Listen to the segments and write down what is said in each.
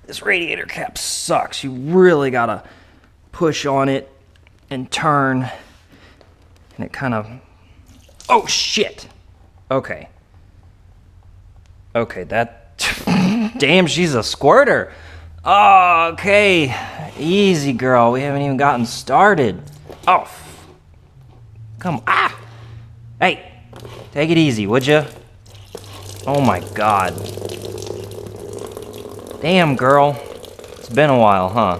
This radiator cap sucks. You really gotta push on it and turn. And it kind of... Oh, shit! Okay. Okay, that... Damn, she's a squirter! Oh, okay. Easy, girl. We haven't even gotten started. Oh. Come on. Ah! Hey! Take it easy, would you? Oh my god. Damn, girl. It's been a while, huh?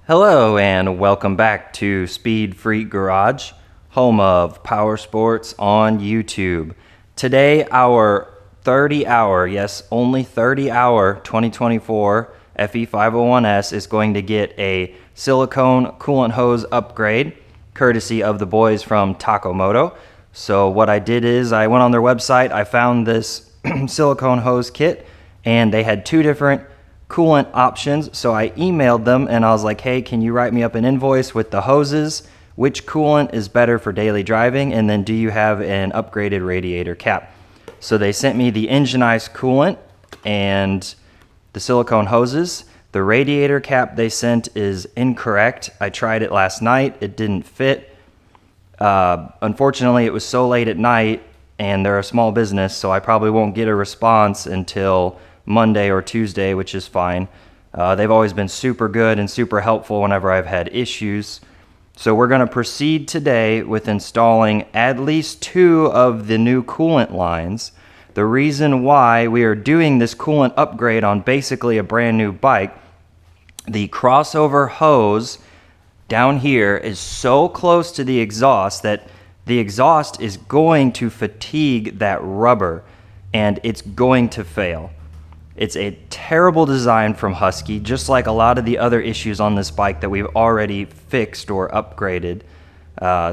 Hello, and welcome back to Speed Freak Garage, home of power sports on YouTube. Today, our 30-hour, yes, only 30-hour 2024 FE501S is going to get a silicone coolant hose upgrade, courtesy of the boys from Takomoto. So what I did is I went on their website, I found this silicone hose kit, and they had two different coolant options. So I emailed them and I was like, hey, can you write me up an invoice with the hoses? Which coolant is better for daily driving? And then do you have an upgraded radiator cap? So they sent me the Enginized coolant and the silicone hoses. The radiator cap they sent is incorrect. I tried it last night. It didn't fit. Unfortunately, it was so late at night and they're a small business, so I probably won't get a response until Monday or Tuesday, which is fine. They've always been super good and super helpful whenever I've had issues. So we're going to proceed today with installing at least two of the new coolant lines. The reason why we are doing this coolant upgrade on basically a brand new bike, the crossover hose down here is so close to the exhaust that the exhaust is going to fatigue that rubber and it's going to fail. It's a terrible design from Husky, just like a lot of the other issues on this bike that we've already fixed or upgraded.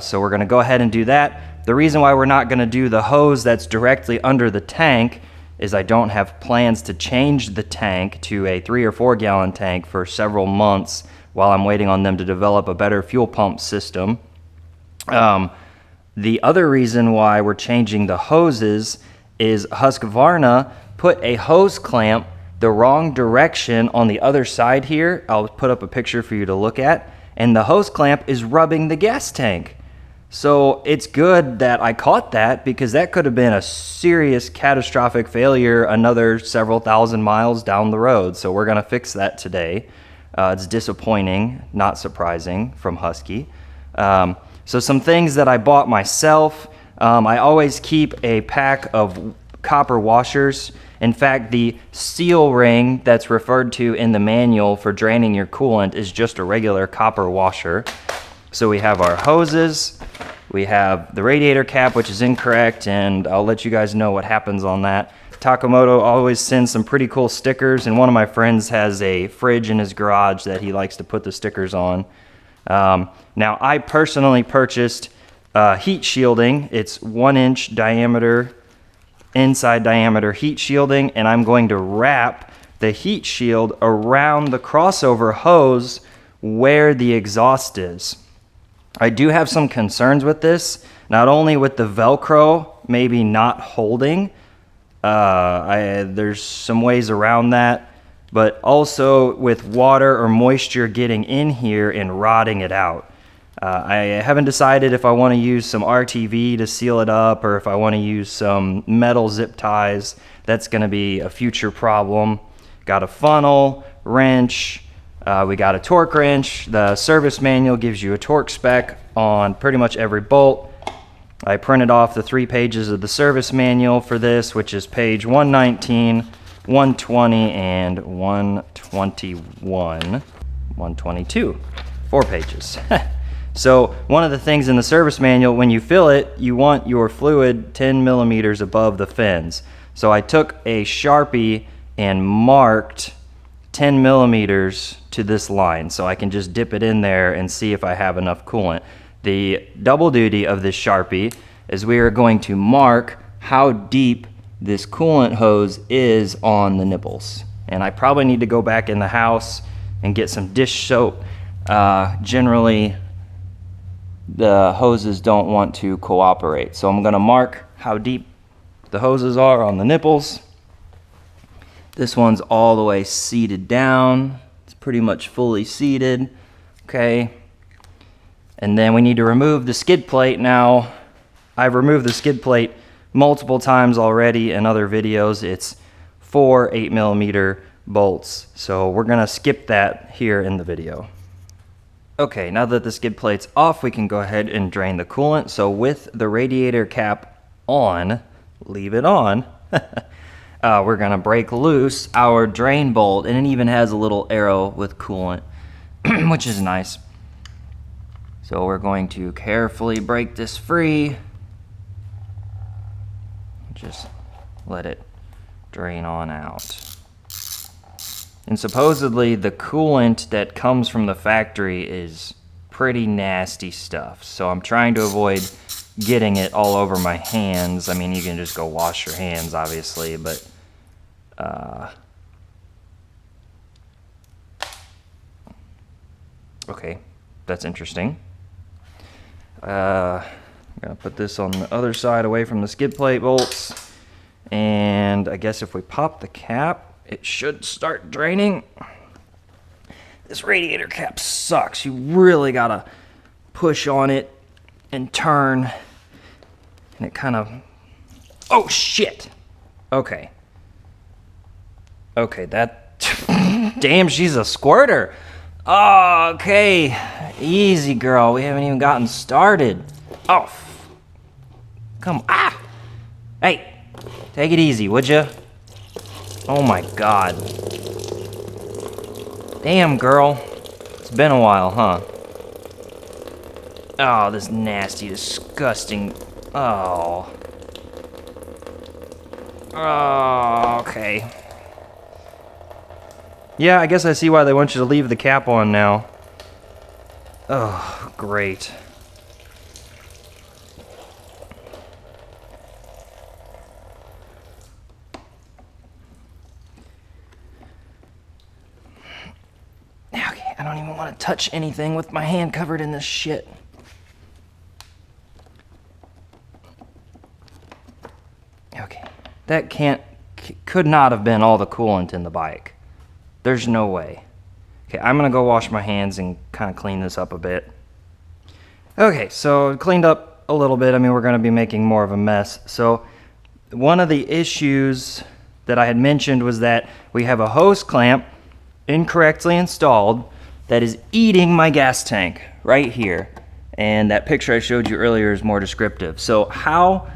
So we're going to go ahead and do that. The reason why we're not going to do the hose that's directly under the tank is I don't have plans to change the tank to a 3 or 4 gallon tank for several months while I'm waiting on them to develop a better fuel pump system. The other reason why we're changing the hoses is Husqvarna put a hose clamp the wrong direction on the other side here. I'll put up a picture for you to look at. And the hose clamp is rubbing the gas tank. So it's good that I caught that because that could have been a serious catastrophic failure another several thousand miles down the road. So we're going to fix that today. It's disappointing, not surprising from Husky. So some things that I bought myself. I always keep a pack of copper washers. In fact, the seal ring that's referred to in the manual for draining your coolant is just a regular copper washer. So we have our hoses, we have the radiator cap, which is incorrect, and I'll let you guys know what happens on that. Takomoto always sends some pretty cool stickers, and one of my friends has a fridge in his garage that he likes to put the stickers on. Now, I personally purchased heat shielding. It's 1-inch diameter, inside diameter heat shielding, and I'm going to wrap the heat shield around the crossover hose where the exhaust is. I do have some concerns with this, not only with the Velcro maybe not holding, there's some ways around that, but also with water or moisture getting in here and rotting it out. I haven't decided if I want to use some RTV to seal it up or if I want to use some metal zip ties. That's going to be a future problem. Got a funnel, wrench, we got a torque wrench. The service manual gives you a torque spec on pretty much every bolt. I printed off the 3 pages of the service manual for this, which is page 119, 120, and 121, 122. 4 pages. So one of the things in the service manual, when you fill it, you want your fluid 10 millimeters above the fins. So I took a Sharpie and marked 10 millimeters to this line so I can just dip it in there and see if I have enough coolant. The double duty of this Sharpie is we are going to mark how deep this coolant hose is on the nipples. And I probably need to go back in the house and get some dish soap. Generally, the hoses don't want to cooperate. So I'm gonna mark how deep the hoses are on the nipples. This one's all the way seated down. It's pretty much fully seated, okay? And then we need to remove the skid plate. Now, I've removed the skid plate multiple times already in other videos. It's 4 8mm bolts. So we're gonna skip that here in the video. Okay, now that the skid plate's off, we can go ahead and drain the coolant. So with the radiator cap on, leave it on, we're gonna break loose our drain bolt, and it even has a little arrow with coolant, which is nice. So we're going to carefully break this free. Just let it drain on out. And supposedly the coolant that comes from the factory is pretty nasty stuff. So I'm trying to avoid getting it all over my hands. I mean, you can just go wash your hands, obviously, but okay, that's interesting. I'm gonna put this on the other side away from the skid plate bolts. And I guess if we pop the cap, it should start draining. This radiator cap sucks. You really gotta push on it and turn. And it kind of, oh shit. Okay. Okay, that, damn, she's a squirter. Oh, okay. Easy, girl. We haven't even gotten started. Oh, come on. Ah! Hey, take it easy, would you? Oh my God. Damn, girl. It's been a while, huh? Oh, this nasty, disgusting. Oh. Oh, okay. Yeah, I guess I see why they want you to leave the cap on now. Oh, great. Okay, I don't even want to touch anything with my hand covered in this shit. Okay, that could not have been all the coolant in the bike. There's no way. Okay, I'm gonna go wash my hands and kind of clean this up a bit. Okay, so cleaned up a little bit. I mean, we're gonna be making more of a mess. So one of the issues that I had mentioned was that we have a hose clamp incorrectly installed that is eating my gas tank right here. And that picture I showed you earlier is more descriptive. So how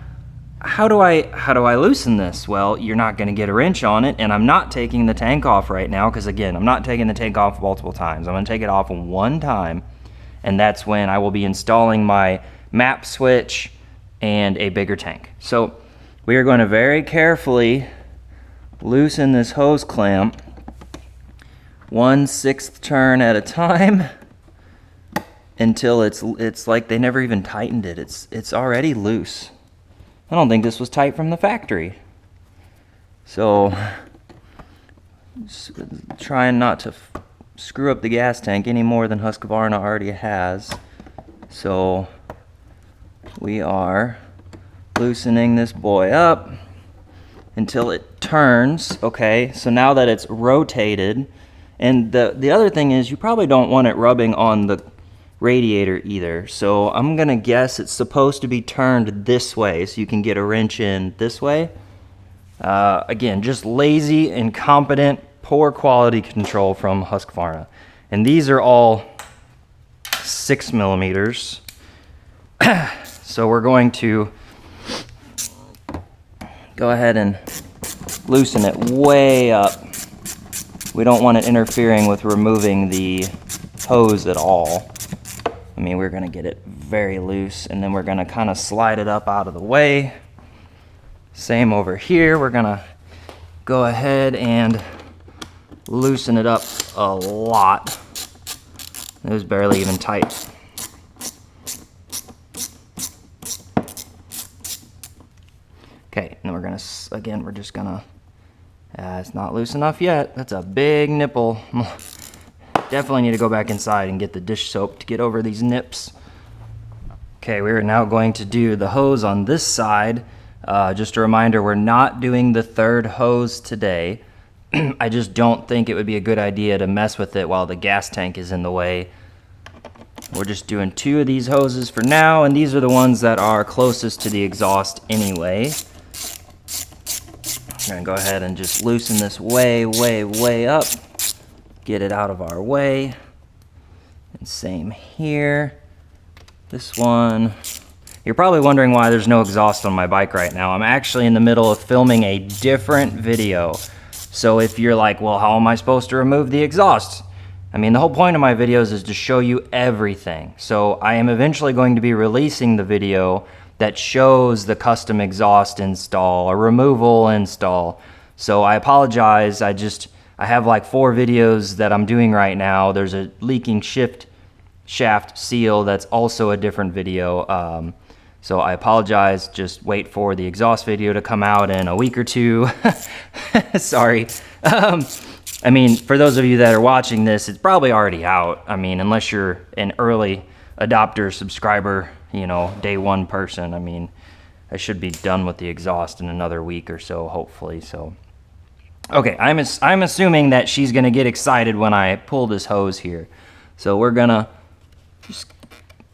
do I loosen this? Well, you're not going to get a wrench on it, and I'm not taking the tank off right now because, again, I'm not taking the tank off multiple times. I'm going to take it off one time, and that's when I will be installing my map switch and a bigger tank. So we are going to very carefully loosen this hose clamp 1/6 turn at a time until it's like they never even tightened it. It's already loose. I don't think this was tight from the factory. So, trying not to screw up the gas tank any more than Husqvarna already has. So, we are loosening this boy up until it turns. Okay, so now that it's rotated, and the other thing is you probably don't want it rubbing on the radiator either. So I'm gonna guess it's supposed to be turned this way so you can get a wrench in this way. Again, just lazy, incompetent, poor quality control from Husqvarna. And these are all 6mm. So we're going to go ahead and loosen it way up. We don't want it interfering with removing the hose at all. I mean, we're gonna get it very loose, and then we're gonna kind of slide it up out of the way. Same over here. We're gonna go ahead and loosen it up a lot. It was barely even tight. Okay, and then we're gonna, again, we're just gonna, it's not loose enough yet. That's a big nipple. Definitely need to go back inside and get the dish soap to get over these nips. Okay, we're now going to do the hose on this side. Just a reminder, we're not doing the third hose today. I just don't think it would be a good idea to mess with it while the gas tank is in the way. We're just doing 2 of these hoses for now, and these are the ones that are closest to the exhaust anyway. I'm gonna go ahead and just loosen this way up. Get it out of our way. And same here. This one. You're probably wondering why there's no exhaust on my bike right now. I'm actually in the middle of filming a different video. So if you're like, well, how am I supposed to remove the exhaust? I mean, the whole point of my videos is to show you everything. So I am eventually going to be releasing the video that shows the custom exhaust install or removal install. So I apologize. I have like 4 videos that I'm doing right now. There's a leaking shift shaft seal that's also a different video. So I apologize. Just wait for the exhaust video to come out in a week or 2. Sorry. I mean, for those of you that are watching this, it's probably already out. I mean, unless you're an early adopter, subscriber, you know, day 1 person. I mean, I should be done with the exhaust in another week or so, hopefully. So, okay, I'm assuming that she's gonna get excited when I pull this hose here. So we're gonna just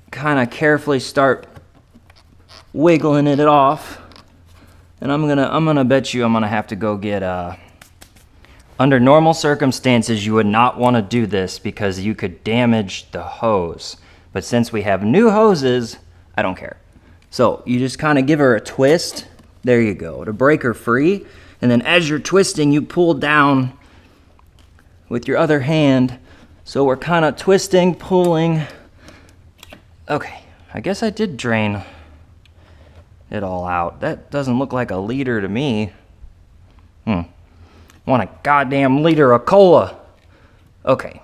kind of carefully start wiggling it off, and I'm gonna bet you I'm gonna have to go get under normal circumstances you would not want to do this because you could damage the hose, but since we have new hoses, I don't care. So you just kind of give her a twist, there you go, to break her free, and then as you're twisting you pull down with your other hand. So we're kind of twisting, pulling. Okay, I guess I did drain it all out. That doesn't look like a liter to me. Want a goddamn liter of cola. Okay.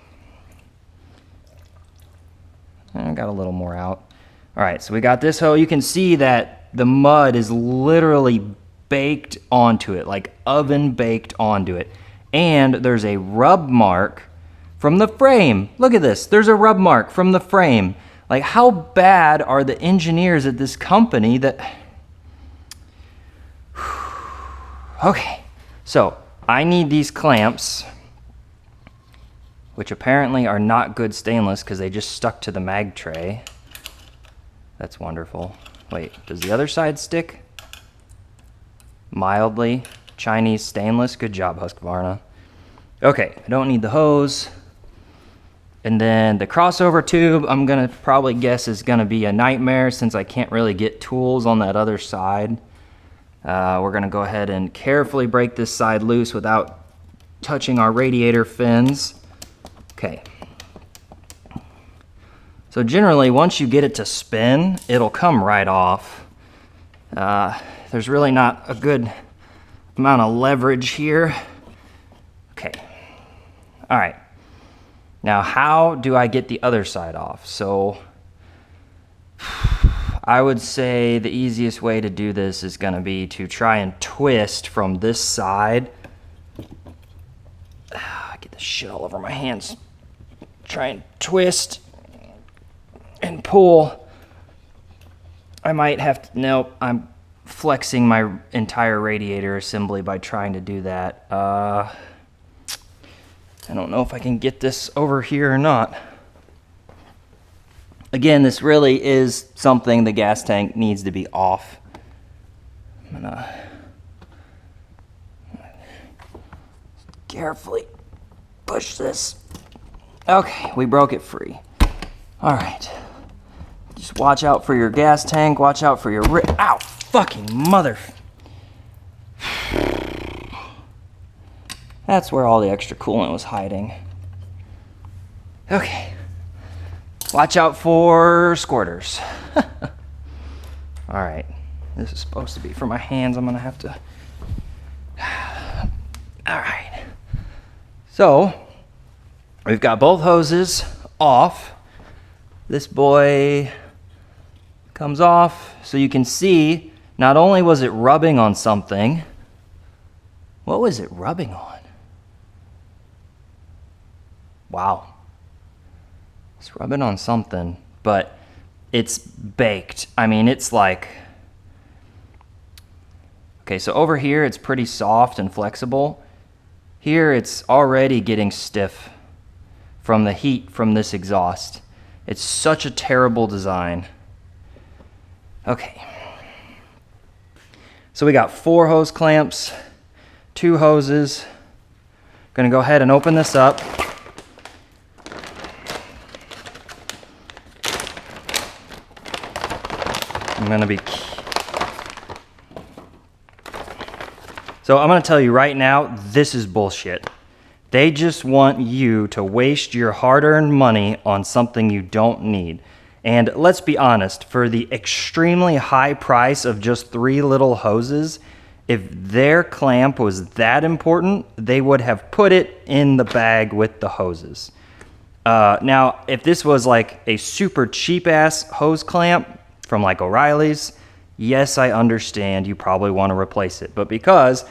I got a little more out. All right, so we got this hose. You can see that the mud is literally baked onto it, like oven baked onto it. And there's a rub mark from the frame. Look at this. There's a rub mark from the frame. Like, how bad are the engineers at this company that... Okay, so I need these clamps, which apparently are not good stainless because they just stuck to the mag tray. That's wonderful. Wait, does the other side stick? Mildly. Chinese stainless. Good job, Husqvarna. Okay, I don't need the hose. And then the crossover tube, I'm gonna probably guess is gonna be a nightmare since I can't really get tools on that other side. We're gonna go ahead and carefully break this side loose without touching our radiator fins. Okay. So generally, once you get it to spin, it'll come right off. There's really not a good amount of leverage here. Okay. All right. Now, how do I get the other side off? So I would say the easiest way to do this is going to be to try and twist from this side. Get the shit all over my hands. Try and twist and pull. I might have to, nope, I'm flexing my entire radiator assembly by trying to do that. I don't know if I can get this over here or not. Again, this really is something the gas tank needs to be off. I'm gonna carefully push this. Okay, we broke it free. All right. Just watch out for your gas tank. Watch out for your ow, fucking mother. That's where all the extra coolant was hiding. Okay. Watch out for squirters. All right. This is supposed to be for my hands. I'm gonna have to. All right. So we've got both hoses off. This boy comes off, so you can see not only was it rubbing on something. What was it rubbing on? Wow. Let's rub it on something, but it's baked. I mean, it's like, okay, so over here it's pretty soft and flexible. Here it's already getting stiff from the heat from this exhaust. It's such a terrible design. Okay. So we got 4 hose clamps, 2 hoses. Gonna go ahead and open this up. So I'm gonna tell you right now, this is bullshit. They just want you to waste your hard-earned money on something you don't need. And let's be honest, for the extremely high price of just 3 little hoses, if their clamp was that important, they would have put it in the bag with the hoses. Now, if this was like a super cheap-ass hose clamp from like O'Reilly's, yes, I understand you probably want to replace it. But because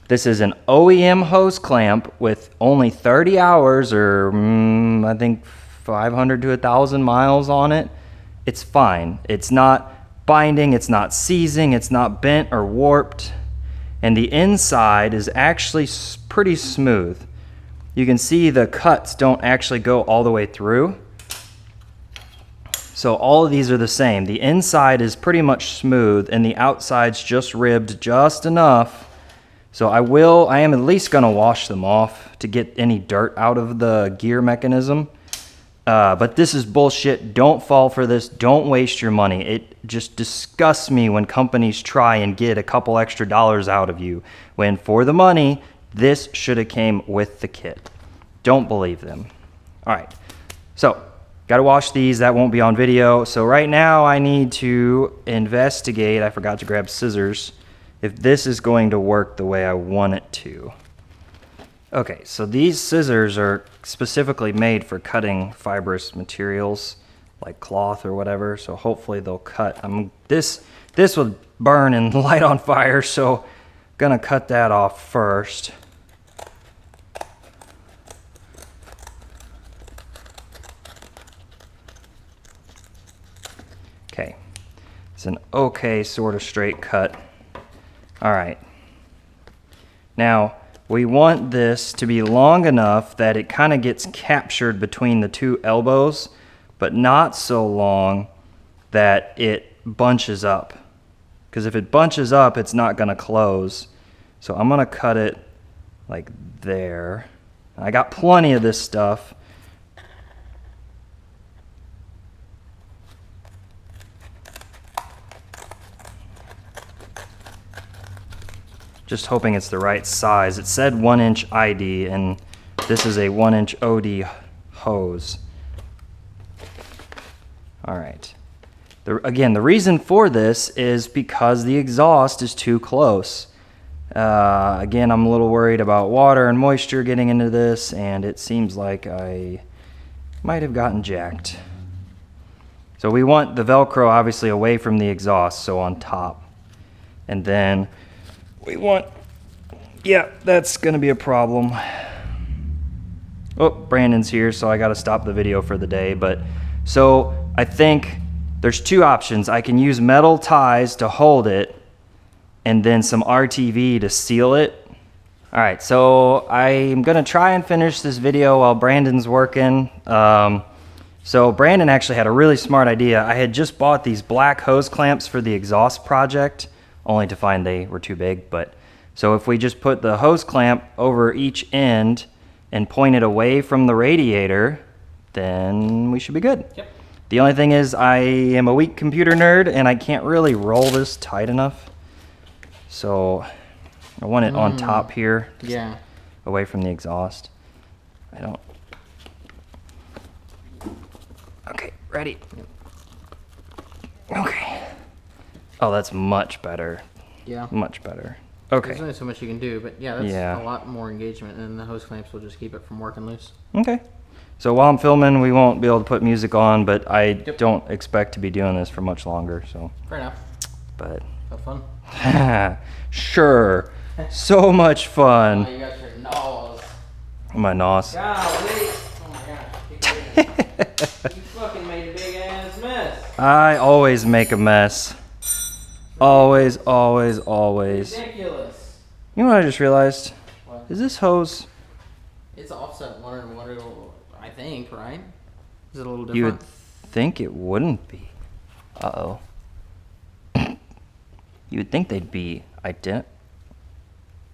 this is an OEM hose clamp with only 30 hours or I think 500 to 1,000 miles on it, it's fine. It's not binding, it's not seizing, it's not bent or warped. And the inside is actually pretty smooth. You can see the cuts don't actually go all the way through. So all of these are the same. The inside is pretty much smooth and the outside's just ribbed just enough. So I am at least gonna wash them off to get any dirt out of the gear mechanism. But this is bullshit. Don't fall for this. Don't waste your money. It just disgusts me when companies try and get a couple extra dollars out of you, when for the money, this should have came with the kit. Don't believe them. All right, so gotta wash these. That won't be on video. So right now I need to investigate, I forgot to grab scissors, if this is going to work the way I want it to. Okay, so these scissors are specifically made for cutting fibrous materials like cloth or whatever, so hopefully they'll cut. This will burn and light on fire, so I'm gonna cut that off first. Okay, it's an okay sort of straight cut. All right, now we want this to be long enough that it kind of gets captured between the 2 elbows, but not so long that it bunches up. Because if it bunches up, it's not gonna close. So I'm gonna cut it like there. I got plenty of this stuff. Just hoping it's the right size. It said 1-inch ID, and this is a 1-inch OD hose. All right. Again, the reason for this is because the exhaust is too close. Again, I'm a little worried about water and moisture getting into this, and it seems like I might have gotten jacked. So we want the Velcro obviously away from the exhaust, so on top. And then we want, yeah, that's gonna be a problem. Oh, Brandon's here, so I gotta stop the video for the day. But so I think there's 2 options. I can use metal ties to hold it and then some RTV to seal it. All right, so I'm gonna try and finish this video while Brandon's working. So Brandon actually had a really smart idea. I had just bought these black hose clamps for the exhaust project, only to find they were too big. But so if we just put the hose clamp over each end and point it away from the radiator, then we should be good. Yep. The only thing is I am a weak computer nerd and I can't really roll this tight enough. So I want it on top here. Yeah. Away from the exhaust. I don't. Okay, ready. Okay. Oh, that's much better. Yeah. Much better. Okay. There's only so much you can do, but yeah, that's a lot more engagement, and the hose clamps will just keep it from working loose. Okay. So while I'm filming, we won't be able to put music on, but I don't expect to be doing this for much longer, so. Fair enough. But. Have fun. Sure. So much fun. Oh, you got your nos. My nos. Golly. Oh my gosh. fucking made a big ass mess. I always make a mess. Always, always, always. Ridiculous. You know what I just realized? What? Is this hose? It's offset one, I think, right? Is it a little different? You would think it wouldn't be. Uh-oh. You would think they'd be identical.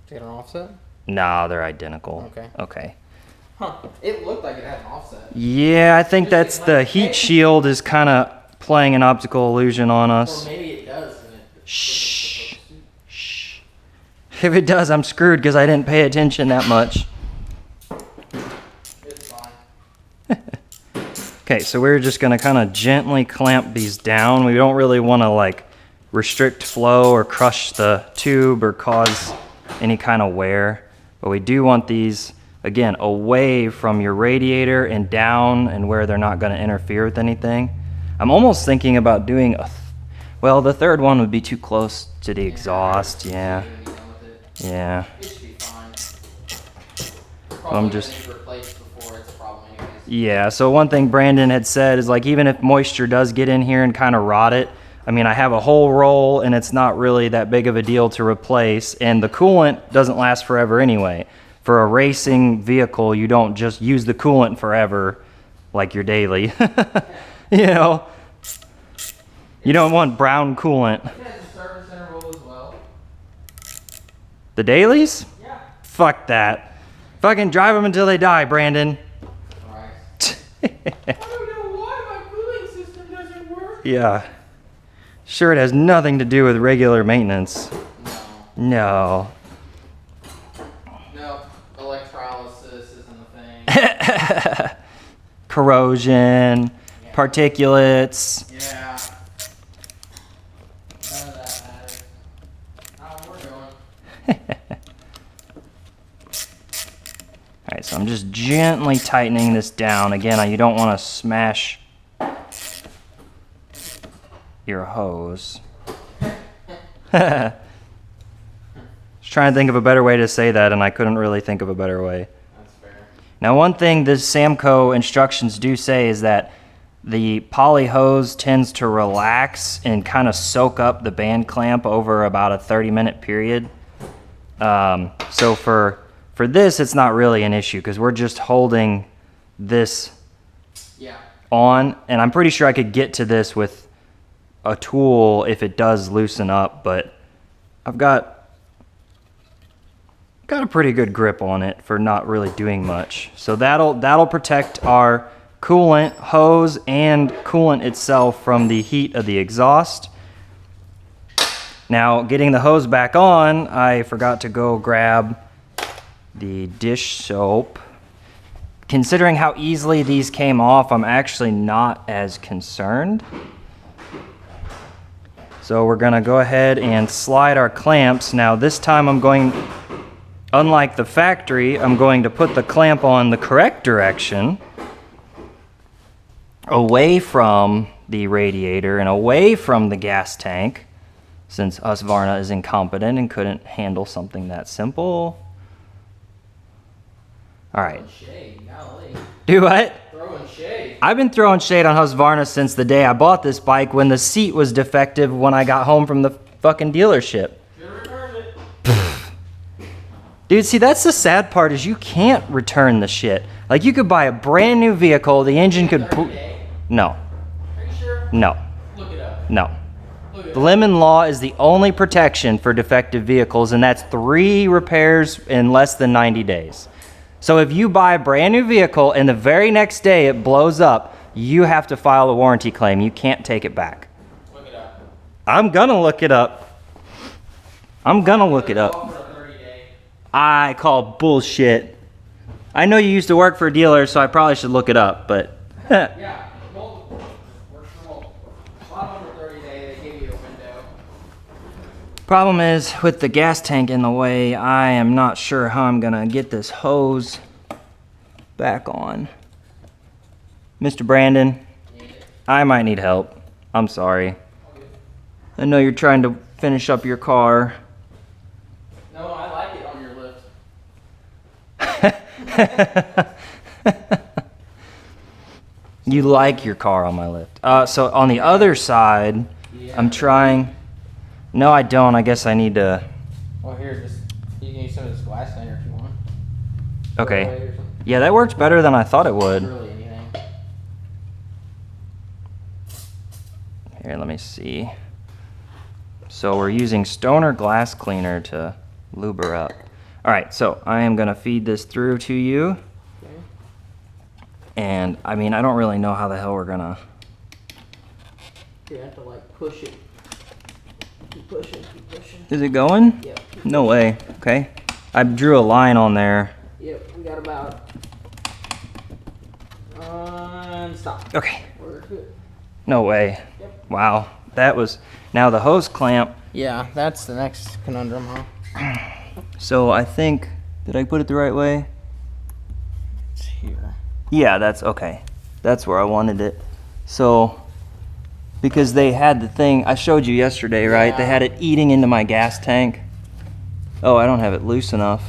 Take an offset? Nah, they're identical. Okay. Okay. Huh. It looked like it had an offset. Yeah, I think that's the heat shield is kind of playing an optical illusion on Or us. maybe it does. And Shh. Shh. If it does, I'm screwed because I didn't pay attention that much. It's fine. Okay, so we're just gonna kind of gently clamp these down. We don't really want to like restrict flow or crush the tube or cause any kind of wear, but we do want these, again, away from your radiator and down and where they're not going to interfere with anything. I'm almost thinking about doing well, the third one would be too close to the exhaust. Yeah. Yeah. It should be fine. I'm just replaced before it's a problem anyways. Yeah, so one thing Brandon had said is like even if moisture does get in here and kind of rot it, I mean, I have a whole roll and it's not really that big of a deal to replace, and the coolant doesn't last forever anyway. For a racing vehicle, you don't just use the coolant forever like your daily. You know, you don't want brown coolant. It has a service interval as well. The dailies? Yeah. Fuck that. Fucking drive them until they die, Brandon. Right. I don't know why my cooling system doesn't work. Yeah. Sure, it has nothing to do with regular maintenance. No. No. No. Electrolysis isn't a thing. Corrosion, particulates. Yeah. None of that matters. How we're going. All right, so I'm just gently tightening this down. Again, you don't want to smash your hose. Just trying to think of a better way to say that, and I couldn't really think of a better way. That's fair. Now, one thing the Samco instructions do say is that the poly hose tends to relax and kind of soak up the band clamp over about a 30-minute period. So for this, it's not really an issue because we're just holding this on, and I'm pretty sure I could get to this with a tool if it does loosen up, but I've got a pretty good grip on it for not really doing much. So that'll protect our coolant hose and coolant itself from the heat of the exhaust. Now, getting the hose back on, I forgot to go grab the dish soap. Considering how easily these came off, I'm actually not as concerned. So we're gonna go ahead and slide our clamps. Now this time unlike the factory, I'm going to put the clamp on the correct direction, away from the radiator and away from the gas tank, since Husqvarna is incompetent and couldn't handle something that simple. All right. Shade, golly. Do what? Throwing shade. I've been throwing shade on Husqvarna since the day I bought this bike when the seat was defective when I got home from the fucking dealership. Should return it. Dude, see, that's the sad part is you can't return the shit. Like, you could buy a brand new vehicle, the engine could... No. Are you sure? No. Look it up. No. Look it The up. Lemon Law is the only protection for defective vehicles, and that's 3 repairs in less than 90 days. So if you buy a brand new vehicle and the very next day it blows up, you have to file a warranty claim. You can't take it back. Look it up. I'm gonna look it up. I'm gonna look it up. Offer a 30-day. I call bullshit. I know you used to work for a dealer, so I probably should look it up, but... Yeah, multiple. Works for multiple. A lot over 30-day, they give you a window. Problem is, with the gas tank in the way, I am not sure how I'm gonna get this hose back on. Mr. Brandon, I might need help. I'm sorry. I know you're trying to finish up your car. No, I like it on your lift. You like your car on my lift. So on the other side, Yeah. I'm trying. No, I don't. I guess I need to. Well, here, just you can use some of this glass liner if you want. Okay. Throw it away or something. Yeah, that worked better than I thought it would. Really anything. Here, let me see. So we're using Stoner glass cleaner to lube her up. All right, so I am gonna feed this through to you. Okay. And I mean, I don't really know how the hell we're gonna. You have to like push it. Keep pushing, keep pushing. Is it going? Yep. No way. Okay. I drew a line on there. Yep, we got about. Stop. Okay. We're good. No way. Yep. Wow. That was. Now the hose clamp. Yeah, that's the next conundrum, huh? So I think. Did I put it the right way? It's here. Yeah, that's okay. That's where I wanted it. So, because they had the thing I showed you yesterday, right? They Yeah. had it eating into my gas tank. Oh, I don't have it loose enough.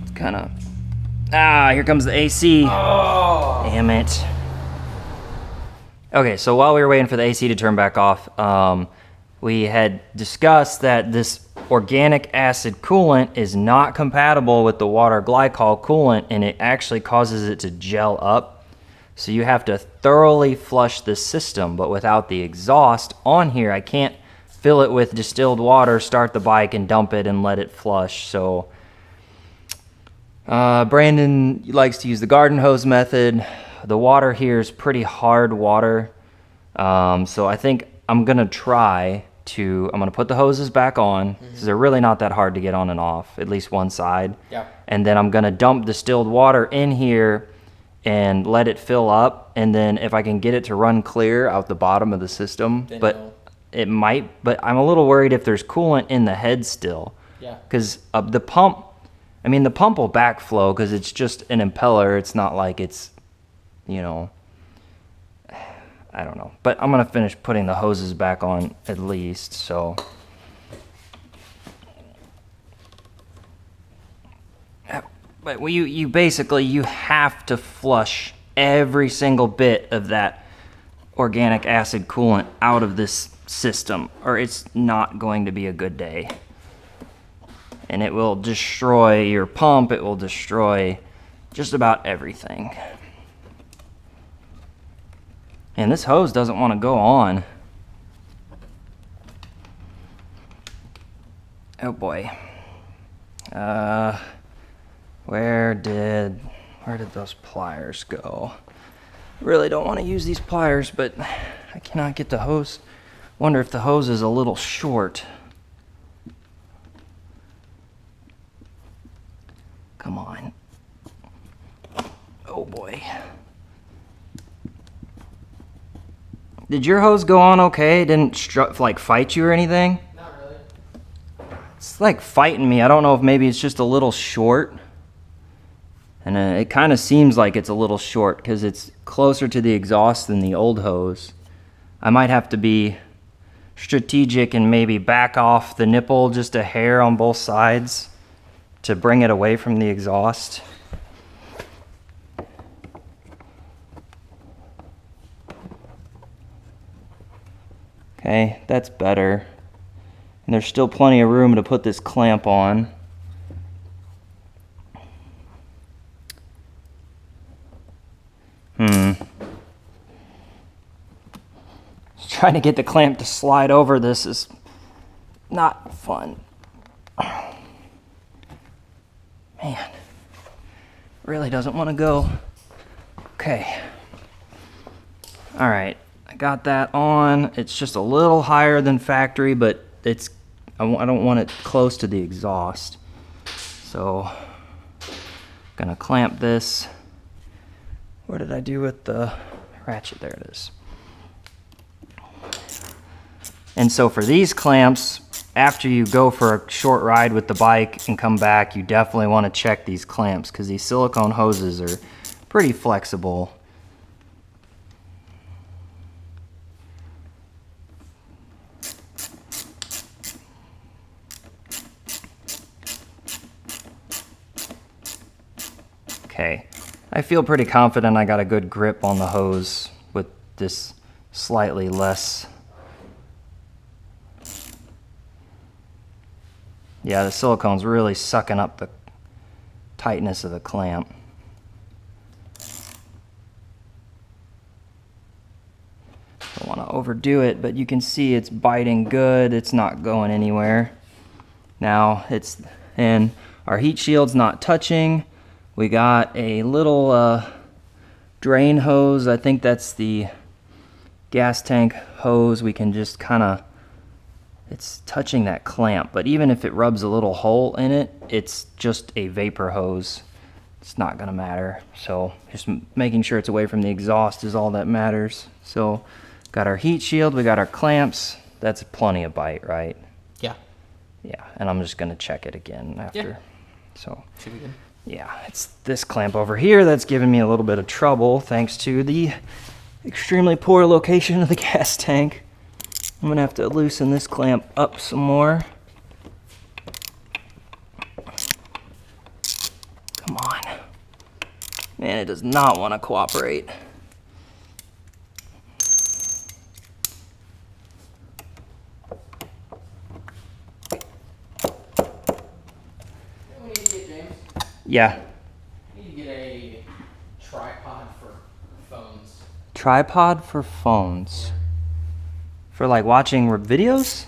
It's kind of. Ah, here comes the AC. Oh. Damn it. Okay, so while we were waiting for the AC to turn back off, we had discussed that this organic acid coolant is not compatible with the water glycol coolant, and it actually causes it to gel up. So you have to thoroughly flush the system, but without the exhaust on here, I can't fill it with distilled water, start the bike, and dump it and let it flush. So Brandon likes to use the garden hose method. The water here is pretty hard water. So I think I'm gonna I'm gonna put the hoses back on, because they're really not that hard to get on and off, at least one side. Yeah. And then I'm gonna dump distilled water in here and let it fill up, and then if I can get it to run clear out the bottom of the system, Then but it'll- it might, but I'm a little worried if there's coolant in the head still. Yeah. Because the pump, I mean, the pump will backflow because it's just an impeller. It's not like it's, you know, I don't know. But I'm going to finish putting the hoses back on at least, so. But you basically, you have to flush every single bit of that organic acid coolant out of this system, or it's not going to be a good day. And it will destroy your pump, it will destroy just about everything. And this hose doesn't want to go on. Oh boy. Where did those pliers go? Really don't want to use these pliers, but I cannot get the hose. Wonder if the hose is a little short. Come on. Oh boy. Did your hose go on okay? It didn't like fight you or anything? Not really. It's like fighting me. I don't know if maybe it's just a little short. And it kind of seems like it's a little short because it's closer to the exhaust than the old hose. I might have to be strategic and maybe back off the nipple just a hair on both sides to bring it away from the exhaust. Okay, that's better. And there's still plenty of room to put this clamp on. Trying to get the clamp to slide over this is not fun. Man, really doesn't want to go. Okay. All right, I got that on. It's just a little higher than factory, but I don't want it close to the exhaust. So, gonna clamp this. What did I do with the ratchet? There it is. And so for these clamps, after you go for a short ride with the bike and come back, you definitely want to check these clamps because these silicone hoses are pretty flexible. Okay, I feel pretty confident I got a good grip on the hose with this slightly less. Yeah, the silicone's really sucking up the tightness of the clamp. Don't want to overdo it, but you can see it's biting good. It's not going anywhere. Now and our heat shield's not touching. We got a little drain hose. I think that's the gas tank hose. We can just kind of, it's touching that clamp, but even if it rubs a little hole in it, it's just a vapor hose. It's not gonna matter. So just making sure it's away from the exhaust is all that matters. So got our heat shield, we got our clamps. That's plenty of bite, right? Yeah. Yeah, and I'm just gonna check it again after. Yeah. So Should be good. yeah, it's this clamp over here that's giving me a little bit of trouble thanks to the extremely poor location of the gas tank. I'm gonna have to loosen this clamp up some more. Come on. Man, it does not want to cooperate. What do we need to get, James? Yeah. We need to get a tripod for phones. Tripod for phones. Yeah. For like watching videos?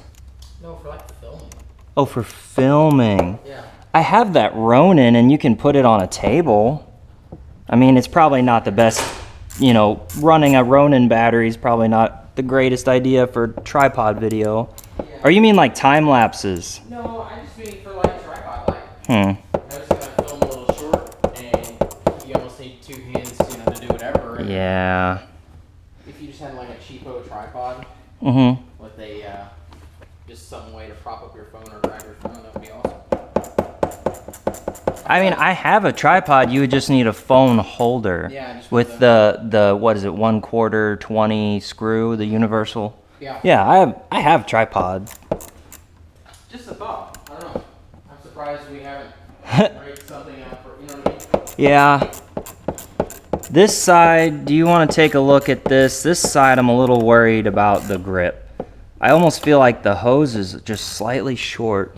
No, for like the filming. Oh, for filming. Yeah. I have that Ronin and you can put it on a table. I mean, it's probably not the best, you know, running a Ronin battery is probably not the greatest idea for tripod video. Yeah. Or you mean like time lapses? No, I just mean for like tripod light. Hmm. I was gonna film a little short, and you almost need two hands, you know, to do whatever. And Yeah. if you just had like a cheapo tripod Mm-hmm. with a just some way to prop up your phone or drag your phone, that would be awesome. I mean, I have a tripod. You would just need a phone holder. Yeah, just with with the what is it, 1/4 20 screw, the universal. Yeah. Yeah, I have tripod. Just a thought. I don't know. I'm surprised we haven't break something out for, you know what I mean? Yeah. This side, do you want to take a look at this? This side, I'm a little worried about the grip. I almost feel like the hose is just slightly short.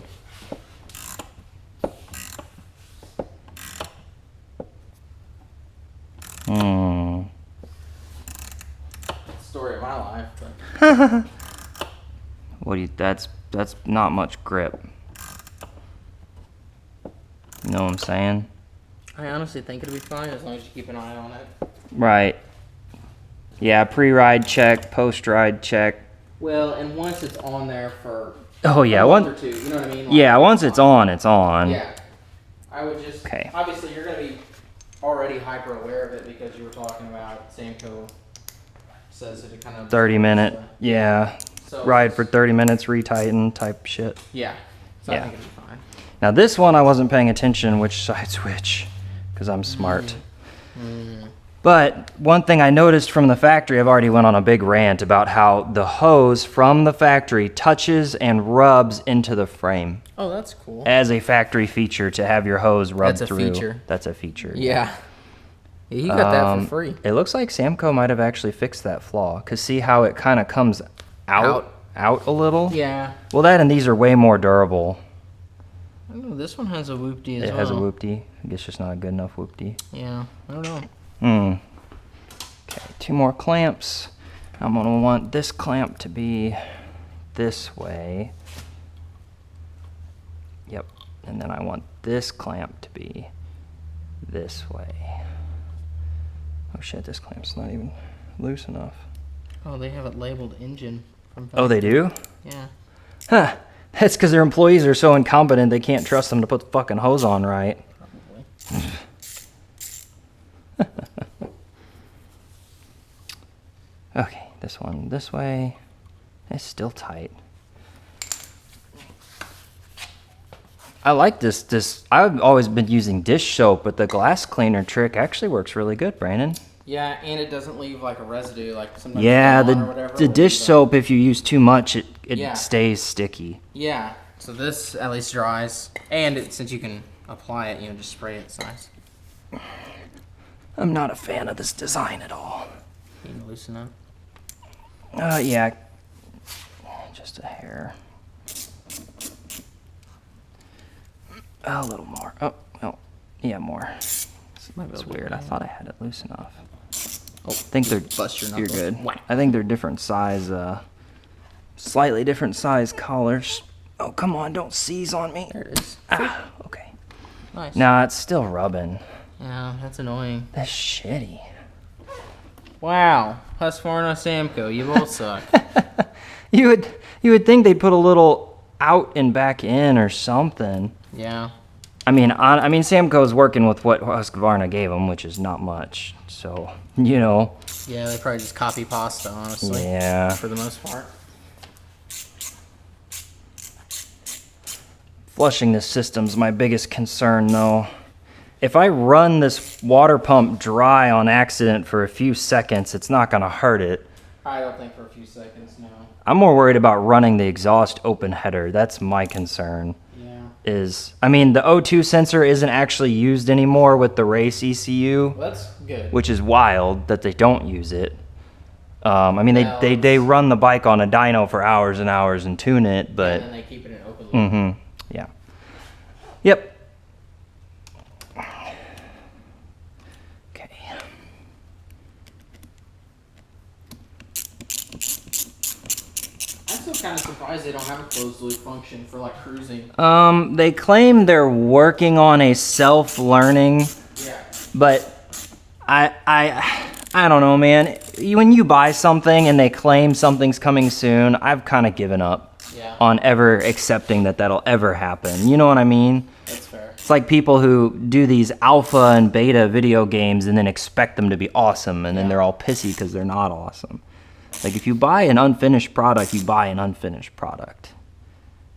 Story of my life, but What do you, that's not much grip. You know what I'm saying? I honestly think it'll be fine as long as you keep an eye on it. Right. Yeah, pre-ride check, post-ride check. Well, and once it's on there for Oh yeah, a month or one. two, you know what I mean? Yeah, once it's on, it's on. Yeah. I would just, Okay. obviously you're going to be already hyper aware of it because you were talking about Samco says that it kind of 30-minute. Yeah. So Ride for 30 minutes, retighten type shit. Yeah. So Yeah. I think it'll be fine. Now this one I wasn't paying attention which side switch because I'm smart. But one thing I noticed from the factory, I've already went on a big rant about how the hose from the factory touches and rubs into the frame Oh, that's cool. as a factory feature to have your hose rub That's a through. feature. That's a feature. Yeah. You got that for free. It looks like Samco might have actually fixed that flaw because see how it kind of comes out a little? Yeah. Well, that and these are way more durable. I don't know, this one has a whoopty as It well. has a whoopty. I guess just not a good enough whoopty. Yeah. I don't know. Okay, 2 more clamps. I'm gonna want this clamp to be this way. Yep, and then I want this clamp to be this way. Oh shit, this clamp's not even loose enough. Oh, they have it labeled engine. From Oh, they do? Yeah. Huh, that's because their employees are so incompetent they can't trust them to put the fucking hose on right. Probably. Okay, this one this way. It's still tight. I like this. I've always been using dish soap, but the glass cleaner trick actually works really good, Brandon. Yeah, and it doesn't leave like a residue, like sometimes Yeah, gone or whatever. the dish soap, if you use too much, it Yeah. stays sticky. Yeah. So this at least dries, and since you can apply it, you know, just spray it. It's nice. I'm not a fan of this design at all. Can you loosen up? Yeah. Just a hair. A little more. Oh, yeah, more. That's weird. I thought I had it loose enough. Oh, I think they're. bust your You're knuckles. good. Whack. I think they're different size. Slightly different size collars. Oh, come on! Don't seize on me. There it is. Ah, okay. Nice. Nah, it's still rubbing. Yeah, that's annoying. That's shitty. Wow. Husqvarna, Samco, you both suck. You would think they'd put a little out and back in or something. Yeah. I mean, Samco's working with what Husqvarna gave them, which is not much. So, you know. Yeah, they probably just copy pasta, honestly. Yeah. For the most part. Flushing this system's my biggest concern, though. If I run this water pump dry on accident for a few seconds, it's not going to hurt it. I don't think for a few seconds, no. I'm more worried about running the exhaust open header. That's my concern. Yeah. I mean, the O2 sensor isn't actually used anymore with the race ECU, Well, that's good. which is wild that they don't use it. I mean, Well, they run the bike on a dyno for hours and hours and tune it, but... And then they keep it in open loop. Mm-hmm. Yeah. Yep. Okay. I'm still kind of surprised they don't have a closed loop function for like cruising. They claim they're working on a self-learning, Yeah. but I don't know, man. When you buy something and they claim something's coming soon, I've kind of given up Yeah. on ever accepting that that'll ever happen. You know what I mean? That's fair. It's like people who do these alpha and beta video games and then expect them to be awesome, and then Yeah. they're all pissy because they're not awesome. Like, if you buy an unfinished product, you buy an unfinished product.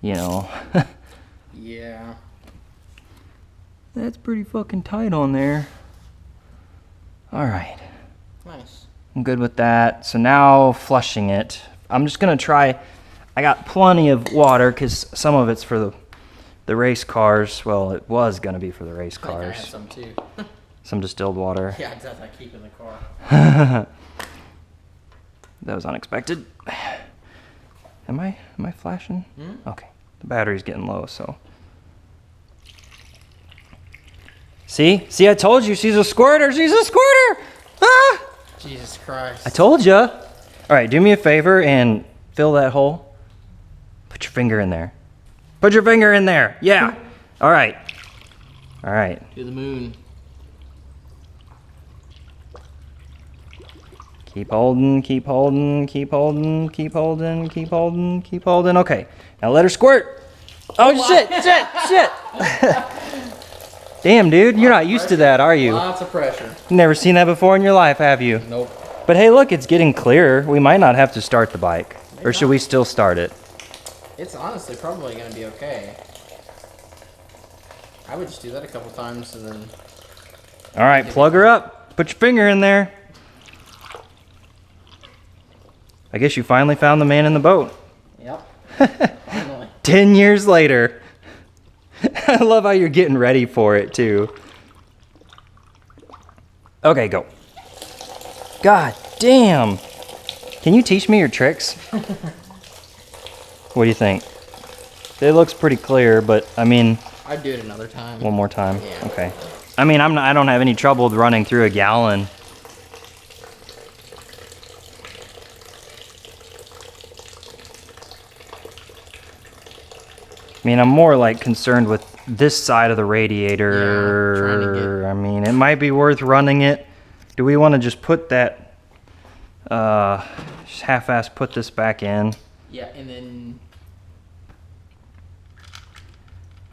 You know? Yeah. That's pretty fucking tight on there. Alright. Nice. I'm good with that. So now flushing it. I'm just going to try. I got plenty of water because some of it's for the race cars. Well, it was going to be for the race I think I had cars. some too. Some distilled water. Yeah, that's I keep in the car. That was unexpected. Am I flashing? Hmm? Okay. The battery's getting low, so. See, I told you she's a squirter. She's a squirter. Ah! Jesus Christ. I told you. All right, do me a favor and fill that hole. Put your finger in there. Put your finger in there. Yeah. All right. All right. To the moon. Keep holding, keep holding, keep holding, keep holding, keep holding, keep holding. Okay. Now let her squirt. Oh, shit. Damn, dude. You're not used to that, are you? Lots of pressure. Never seen that before in your life, have you? Nope. But hey, look, it's getting clearer. We might not have to start the bike. Or should we still start it? It's honestly probably going to be okay. I would just do that a couple times and then... All right, plug her up. Put your finger in there. I guess you finally found the man in the boat. Yep. Finally. 10 years later. I love how you're getting ready for it, too. Okay, go. God damn. Can you teach me your tricks? What do you think? It looks pretty clear, but I mean... I'd do it another time. One more time? Yeah. Okay. I mean, I don't have any trouble with running through a gallon. I mean, I'm more like concerned with this side of the radiator. Yeah, trying to get- I mean, it might be worth running it. Do we want to just put that, just half-ass put this back in? Yeah, and then...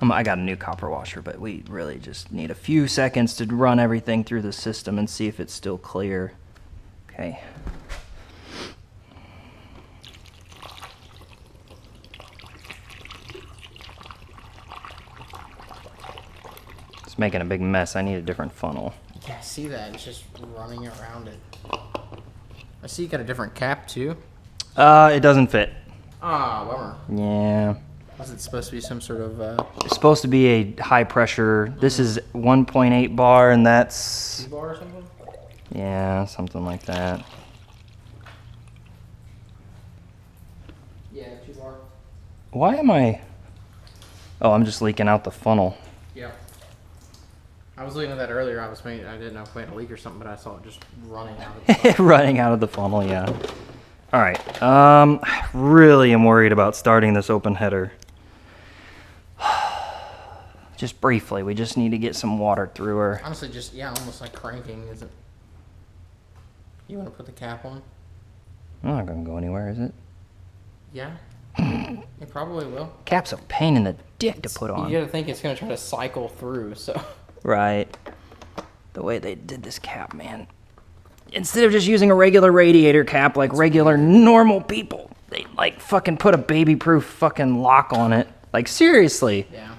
I got a new copper washer, but we really just need a few seconds to run everything through the system and see if it's still clear. Okay. It's making a big mess. I need a different funnel. Yeah, I see that. It's just running around it. I see you got a different cap, too. It doesn't fit. Ah, bummer. Yeah. Was it supposed to be some sort of It's supposed to be a high pressure. This is 1.8 bar, and that's, bar or something? yeah, something like that. Yeah, 2 bar. Why am I? Oh, I'm just leaking out the funnel. Yeah. I was looking at that earlier. I didn't know if we had a leak or something, but I saw it just running out of the funnel. Running out of the funnel, yeah. All right. Really am worried about starting this open header. Just briefly, we just need to get some water through her. Honestly, just, yeah, almost like cranking, isn't it? You want to put the cap on? Not gonna go anywhere, is it? Yeah. It probably will. Cap's a pain in the dick to put on. You gotta think it's gonna try to cycle through, so. Right. The way they did this cap, man. Instead of just using a regular radiator cap like regular normal people, they like fucking put a baby-proof fucking lock on it. Like seriously. Yeah.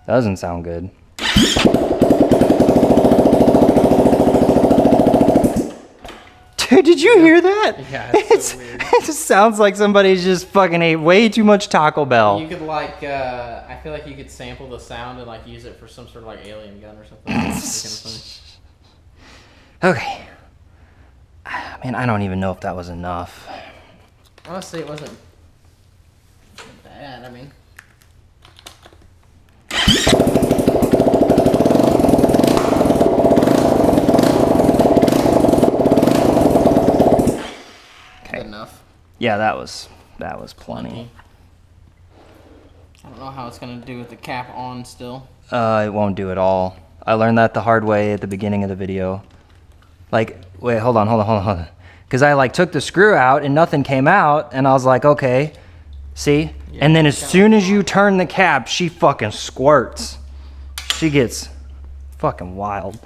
Doesn't sound good. Dude, did you hear that? Yeah, it's so weird. It just sounds like somebody's just fucking ate way too much Taco Bell. You could like, I feel like you could sample the sound and like use it for some sort of like alien gun or something. Okay. Man, I don't even know if that was enough. Honestly, it wasn't bad. I mean, good enough. Yeah, that was plenty. I don't know how it's gonna do with the cap on still. It won't do at all. I learned that the hard way at the beginning of the video. Like, wait, hold on. Because I like took the screw out and nothing came out, and I was like, okay, see? Yeah, and then as soon as you turn the cap, she fucking squirts. She gets fucking wild.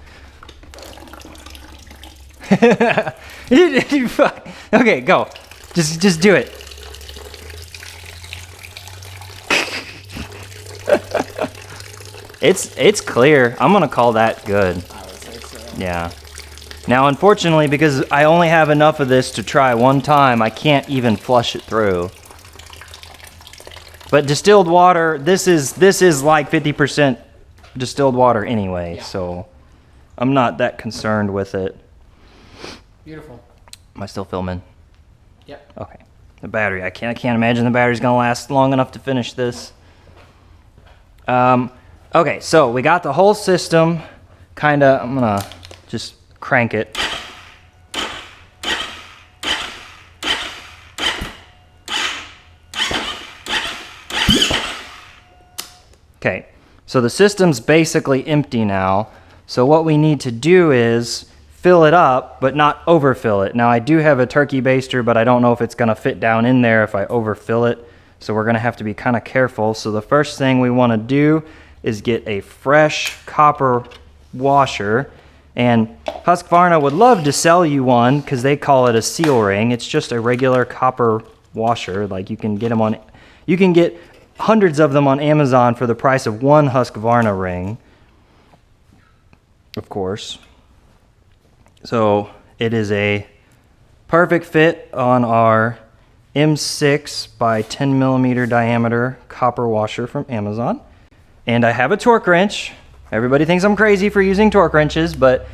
Okay, go. Just do it. It's clear. I'm gonna call that good. I would say so. Yeah. Now, unfortunately, because I only have enough of this to try one time, I can't even flush it through. But distilled water, this is like 50% distilled water anyway, Yeah. so I'm not that concerned with it. Beautiful. Am I still filming? Yep. Okay. The battery, I can't imagine the battery's gonna last long enough to finish this. Okay, so we got the whole system. Kinda, I'm gonna just crank it. Okay, so the system's basically empty now. So what we need to do is fill it up, but not overfill it. Now I do have a turkey baster, but I don't know if it's gonna fit down in there if I overfill it. So we're gonna have to be kind of careful. So the first thing we wanna do is get a fresh copper washer. And Husqvarna would love to sell you one because they call it a seal ring. It's just a regular copper washer. Like you can get hundreds of them on Amazon for the price of one Husqvarna ring, of course. So it is a perfect fit on our M6 by 10 millimeter diameter copper washer from Amazon. And I have a torque wrench. Everybody thinks I'm crazy for using torque wrenches, but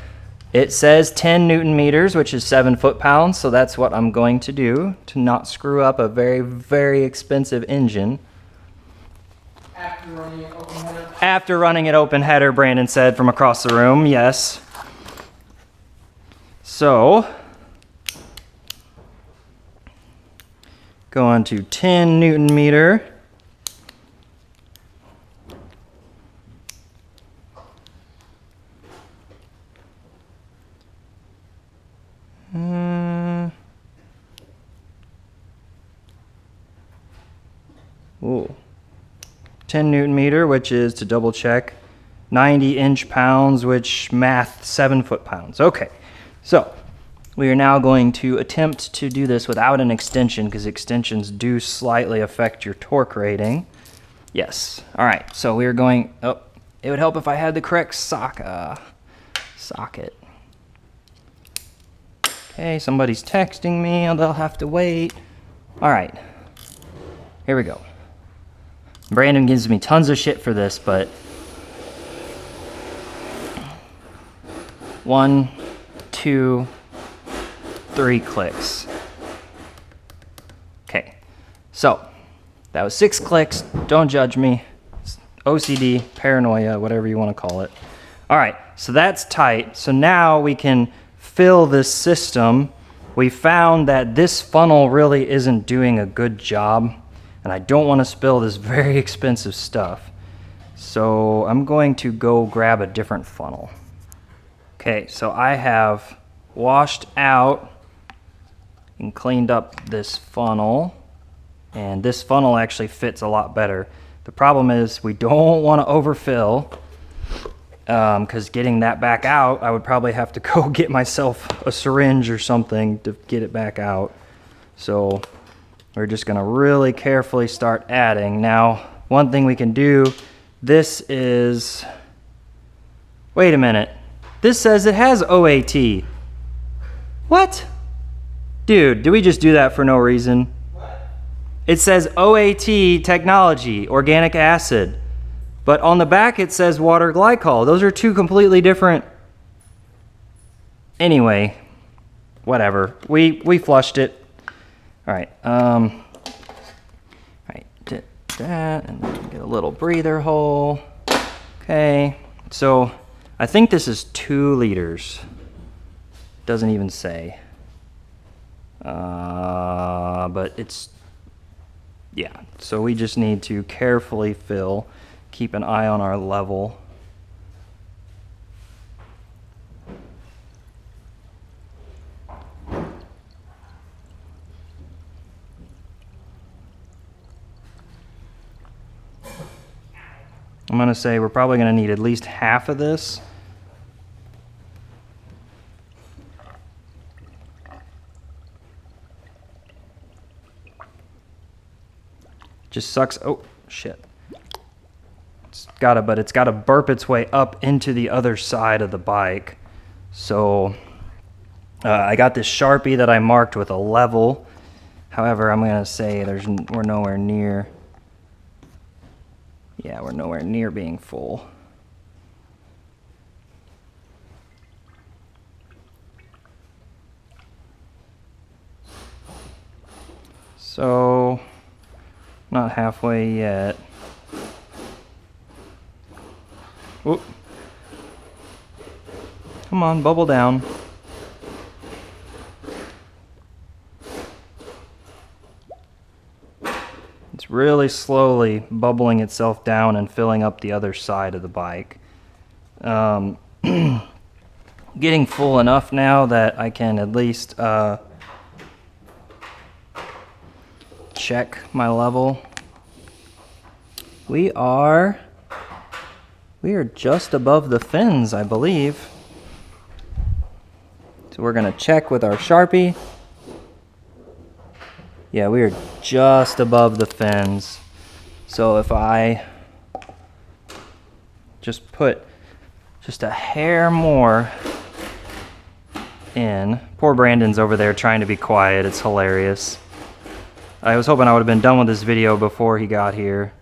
it says 10 Newton meters, which is 7 foot-pounds. So that's what I'm going to do to not screw up a very, very expensive engine. After running it open header. After running it open header, Brandon said from across the room, yes. So, go on to 10 Newton meter. Ooh. 10 Newton meter, which is, to double check, 90 inch pounds, which math 7 foot-pounds. Okay, so we are now going to attempt to do this without an extension because extensions do slightly affect your torque rating. Yes. All right, so we are going, oh, it would help if I had the correct socket. Okay, somebody's texting me, they'll have to wait. All right, here we go. Brandon gives me tons of shit for this, but 1, 2, 3 clicks. Okay, so that was 6 clicks. Don't judge me. It's OCD, paranoia, whatever you want to call it. All right, so that's tight. So now we can fill this system. We found that this funnel really isn't doing a good job, and I don't want to spill this very expensive stuff. So I'm going to go grab a different funnel. Okay, so I have washed out and cleaned up this funnel, and this funnel actually fits a lot better. The problem is we don't want to overfill, because getting that back out, I would probably have to go get myself a syringe or something to get it back out. So we're just going to really carefully start adding. Now, one thing we can do, this is, wait a minute, this says it has OAT. What? Dude, did we just do that for no reason? It says OAT technology, organic acid. But on the back it says water glycol. Those are two completely different. Anyway, whatever. We flushed it. All right. All right. Did that and then get a little breather hole. Okay. So I think this is 2 liters. Doesn't even say. But it's, yeah. So we just need to carefully fill. Keep an eye on our level. I'm going to say we're probably going to need at least half of this. Just sucks. Oh, shit. But it's got to burp its way up into the other side of the bike. So I got this Sharpie that I marked with a level. However, I'm going to say we're nowhere near. Yeah, we're nowhere near being full. So, not halfway yet. Whoop. Come on, bubble down. It's really slowly bubbling itself down and filling up the other side of the bike. Getting full enough now that I can at least check my level. We are just above the fins, I believe. So we're gonna check with our Sharpie. Yeah, we are just above the fins. So if I just put just a hair more in. Poor Brandon's over there trying to be quiet. It's hilarious. I was hoping I would have been done with this video before he got here.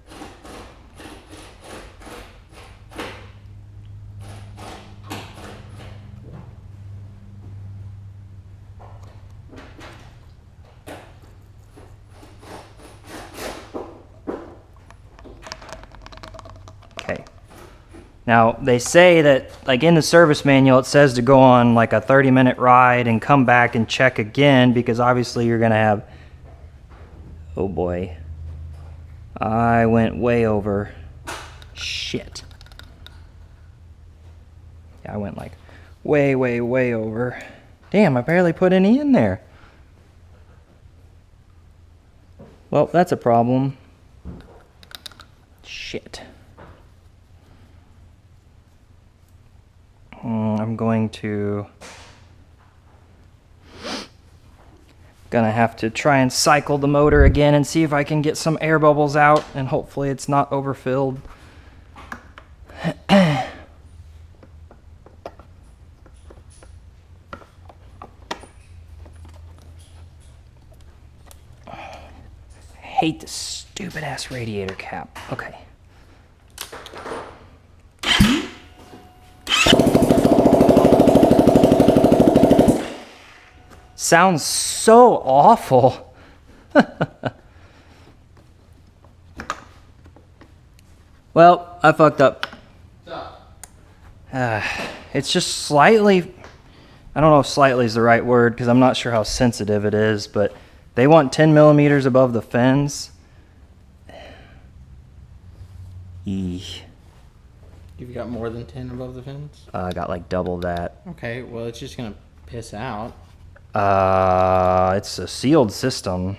Okay. Now, they say that, like in the service manual, it says to go on like a 30-minute ride and come back and check again, because obviously you're going to have... Oh boy. I went way over. Shit. Yeah, I went like way, way, way over. Damn, I barely put any in there. Well, that's a problem. Shit. I'm going to... Gonna have to try and cycle the motor again and see if I can get some air bubbles out, and hopefully it's not overfilled. hate this stupid ass radiator cap. Okay. Sounds so awful. Well, I fucked up. It's just slightly, I don't know if slightly is the right word because I'm not sure how sensitive it is, but they want 10 millimeters above the fins. Eesh. You've got more than 10 above the fins? I got like double that. Okay, well, it's just gonna piss out. It's a sealed system.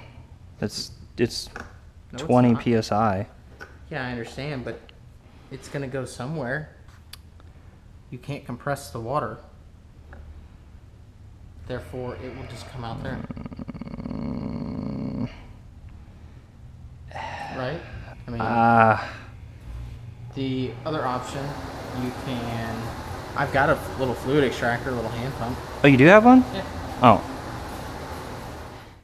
It's No, it's 20 not. psi. Yeah, I understand, but it's gonna go somewhere. You can't compress the water. Therefore, it will just come out there. Right? I mean, the other option, you can... I've got a little fluid extractor, a little hand pump. Oh, you do have one? Yeah. Oh.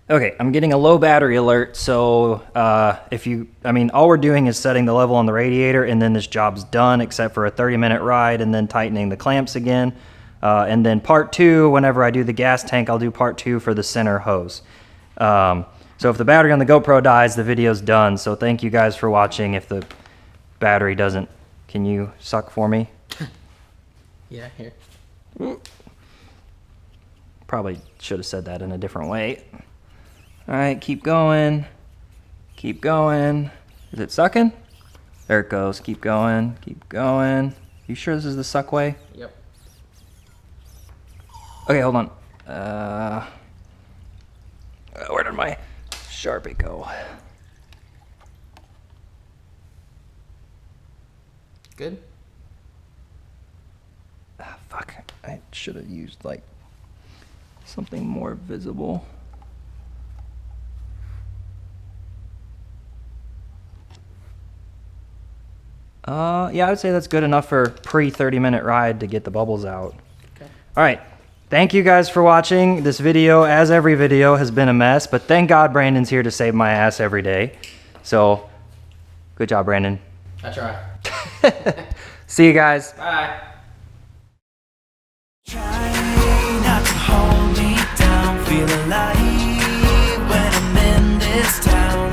Okay, I'm getting a low battery alert, so all we're doing is setting the level on the radiator, and then this job's done, except for a 30-minute ride and then tightening the clamps again. And then part 2, whenever I do the gas tank, I'll do part 2 for the center hose. So if the battery on the GoPro dies, the video's done. So thank you guys for watching. If the battery doesn't, can you suck for me? Yeah, here. Probably should have said that in a different way. All right, keep going. Keep going. Is it sucking? There it goes. Keep going. Keep going. You sure this is the suck way? Yep. Okay, hold on. Where did my Sharpie go? Good? Fuck. I should have used, like, something more visible. Yeah, I would say that's good enough for pre-30-minute ride to get the bubbles out. Okay. All right. Thank you guys for watching. This video, as every video, has been a mess, but thank God Brandon's here to save my ass every day. So, good job, Brandon. I try. See you guys. Bye. Try not to hold me down, feel alive when I'm in this town.